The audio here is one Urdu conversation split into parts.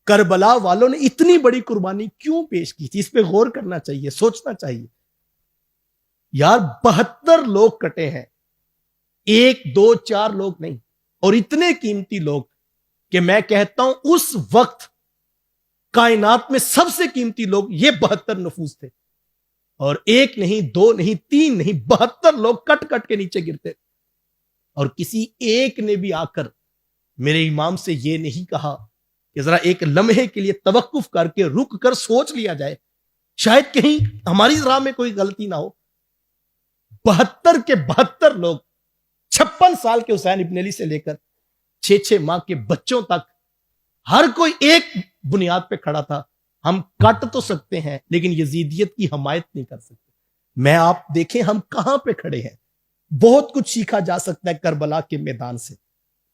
کربلا والوں نے اتنی بڑی قربانی کیوں پیش کی تھی؟ اس پہ غور کرنا چاہیے، سوچنا چاہیے۔ یار 72 لوگ کٹے ہیں، 1 2 4 لوگ نہیں، اور اتنے قیمتی لوگ کہ میں کہتا ہوں اس وقت کائنات میں سب سے قیمتی لوگ یہ 72 نفوس تھے، اور 1 نہیں 2 نہیں 3 نہیں 72 لوگ کٹ کٹ کے نیچے گرتے، اور کسی ایک نے بھی آ کر میرے امام سے یہ نہیں کہا کہ ذرا ایک لمحے کے لیے توقف کر کے رک کر سوچ لیا جائے، شاید کہیں ہماری راہ میں کوئی غلطی نہ ہو۔ 72 کے 72 لوگ 56 سال کے حسین ابن علی سے لے کر 6 ماہ کے بچوں تک ہر کوئی ایک بنیاد پہ کھڑا تھا۔ ہم کٹ تو سکتے ہیں لیکن یزیدیت کی حمایت نہیں کر سکتے۔ میں آپ دیکھیں ہم کہاں پہ کھڑے ہیں، بہت کچھ سیکھا جا سکتا ہے کربلا کے میدان سے۔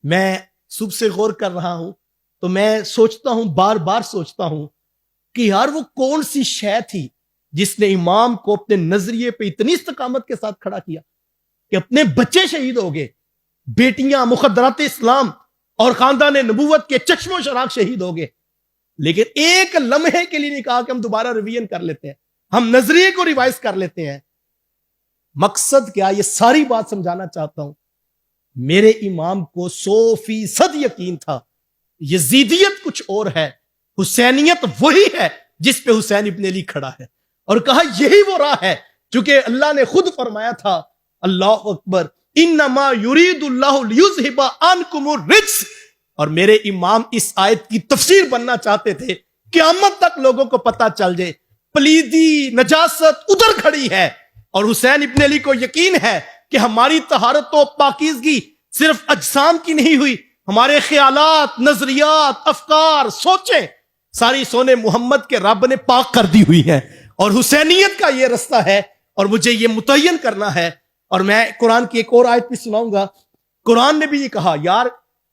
میں صبح سے غور کر رہا ہوں تو میں سوچتا ہوں، بار بار سوچتا ہوں کہ یار وہ کون سی شے تھی جس نے امام کو اپنے نظریے پہ اتنی استقامت کے ساتھ کھڑا کیا کہ اپنے بچے شہید ہو گئے، بیٹیاں مخدرات اسلام اور خاندان نبوت کے چشم و چراغ شہید ہو گئے، لیکن ایک لمحے کے لیے نہیں کہا کہ ہم دوبارہ ریویژن کر لیتے ہیں، ہم نظریے کو ریوائز کر لیتے ہیں۔ مقصد کیا؟ یہ ساری بات سمجھانا چاہتا ہوں، میرے امام کو 100% یقین تھا یزیدیت کچھ اور ہے، حسینیت وہی ہے جس پہ حسین ابن علی کھڑا ہے، اور کہا یہی وہ راہ ہے، چونکہ اللہ نے خود فرمایا تھا، اللہ اکبر، انما یرید اللہ لیذھب عنکم الرجس، اور میرے امام اس آیت کی تفسیر بننا چاہتے تھے، قیامت تک لوگوں کو پتا چل جائے پلیدی نجاست ادھر کھڑی ہے، اور حسین ابن علی کو یقین ہے کہ ہماری طہارت و پاکیزگی صرف اجسام کی نہیں ہوئی، ہمارے خیالات، نظریات، افکار، سوچیں ساری سونے محمد کے رب نے پاک کر دی ہوئی ہیں، اور حسینیت کا یہ رستہ ہے، اور مجھے یہ متعین کرنا ہے۔ اور میں قرآن کی ایک اور آیت بھی سناؤں گا، قرآن نے بھی یہ کہا، یار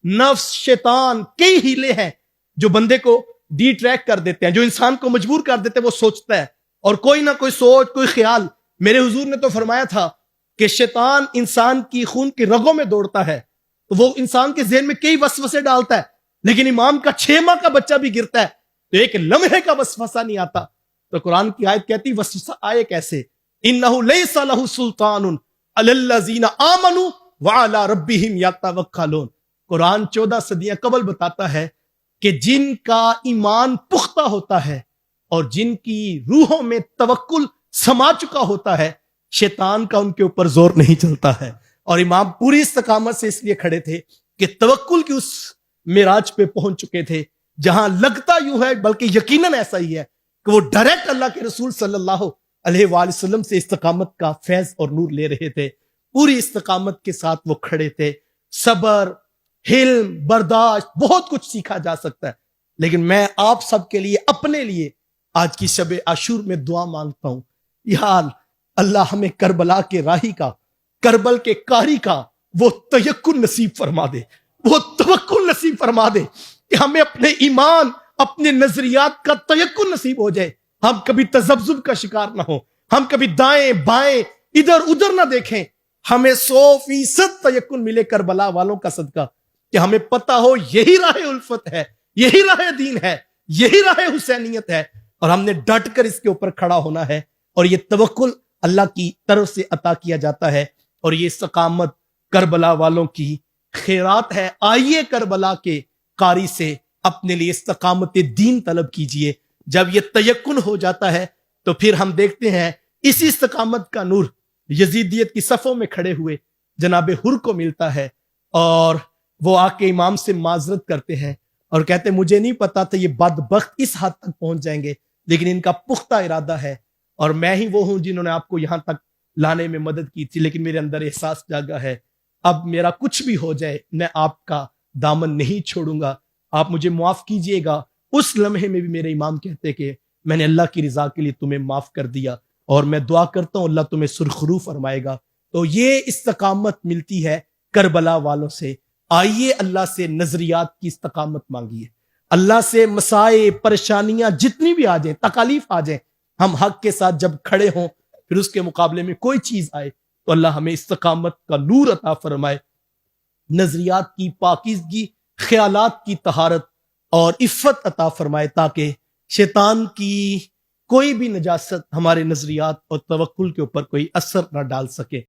نفس، شیطان، کئی ہیلے ہیں جو بندے کو ڈی ٹریک کر دیتے ہیں، جو انسان کو مجبور کر دیتے ہیں، وہ سوچتا ہے، اور کوئی نہ کوئی سوچ، کوئی خیال۔ میرے حضور نے تو فرمایا تھا کہ شیطان انسان کی خون کی رگوں میں دوڑتا ہے، تو وہ انسان کے ذہن میں کئی وسوسے ڈالتا ہے، لیکن امام کا 6 ماہ کا بچہ بھی گرتا ہے تو ایک لمحے کا وسوسہ نہیں آتا۔ تو قرآن کی آیت کہتی وسوسہ آئے کیسے؟ انہ لیس لہ سلطان علی الذین آمنوا وعلی ربہم یتوکلون۔ قرآن 14 صدیاں قبل بتاتا ہے کہ جن کا ایمان پختہ ہوتا ہے اور جن کی روحوں میں توکل سما چکا ہوتا ہے، شیطان کا ان کے اوپر زور نہیں چلتا ہے۔ اور امام پوری استقامت سے اس لیے کھڑے تھے کہ توکل کی اس معراج پہ پہنچ چکے تھے جہاں لگتا یوں ہے، بلکہ یقیناً ایسا ہی ہے کہ وہ ڈائریکٹ اللہ کے رسول صلی اللہ علیہ وآلہ وسلم سے استقامت کا فیض اور نور لے رہے تھے۔ پوری استقامت کے ساتھ وہ کھڑے تھے۔ صبر، حلم، برداشت، بہت کچھ سیکھا جا سکتا ہے، لیکن میں آپ سب کے لیے، اپنے لیے آج کی شب عاشور میں دعا مانگتا ہوں، یا اللہ ہمیں کربلا کے راہی کا، کربل کے کاری کا وہ تیقن نصیب فرما دے، وہ توکل نصیب فرما دے کہ ہمیں اپنے ایمان، اپنے نظریات کا تیقن نصیب ہو جائے، ہم کبھی تذبذب کا شکار نہ ہو، ہم کبھی دائیں بائیں ادھر ادھر نہ دیکھیں، ہمیں 100% تیقن ملے کربلا والوں کا صدقہ کہ ہمیں پتہ ہو یہی راہ الفت ہے، یہی راہ دین ہے، یہی راہ حسینیت ہے، اور ہم نے ڈٹ کر اس کے اوپر کھڑا ہونا ہے، اور یہ توکل اللہ کی طرف سے عطا کیا جاتا ہے، اور یہ استقامت کربلا والوں کی خیرات ہے۔ آئیے کربلا کے قاری سے اپنے لیے استقامت دین طلب کیجئے۔ جب یہ تیقن ہو جاتا ہے تو پھر ہم دیکھتے ہیں اسی استقامت کا نور یزیدیت کی صفوں میں کھڑے ہوئے جناب حر کو ملتا ہے، اور وہ آ کے امام سے معذرت کرتے ہیں اور کہتے ہیں مجھے نہیں پتا تھا یہ بدبخت اس حد تک پہنچ جائیں گے، لیکن ان کا پختہ ارادہ ہے، اور میں ہی وہ ہوں جنہوں نے آپ کو یہاں تک لانے میں مدد کی تھی، لیکن میرے اندر احساس جاگا ہے اب میرا کچھ بھی ہو جائے میں آپ کا دامن نہیں چھوڑوں گا، آپ مجھے معاف کیجئے گا۔ اس لمحے میں بھی میرے امام کہتے کہ میں نے اللہ کی رضا کے لیے تمہیں معاف کر دیا، اور میں دعا کرتا ہوں اللہ تمہیں سرخرو فرمائے گا۔ تو یہ استقامت ملتی ہے کربلا والوں سے۔ آئیے اللہ سے نظریات کی استقامت مانگیے، اللہ سے مسائل، پریشانیاں جتنی بھی آ جائیں، تکالیف آ جائیں، ہم حق کے ساتھ جب کھڑے ہوں، پھر اس کے مقابلے میں کوئی چیز آئے تو اللہ ہمیں استقامت کا نور عطا فرمائے، نظریات کی پاکیزگی، خیالات کی طہارت، اور عفت عطا فرمائے تاکہ شیطان کی کوئی بھی نجاست ہمارے نظریات اور توکل کے اوپر کوئی اثر نہ ڈال سکے.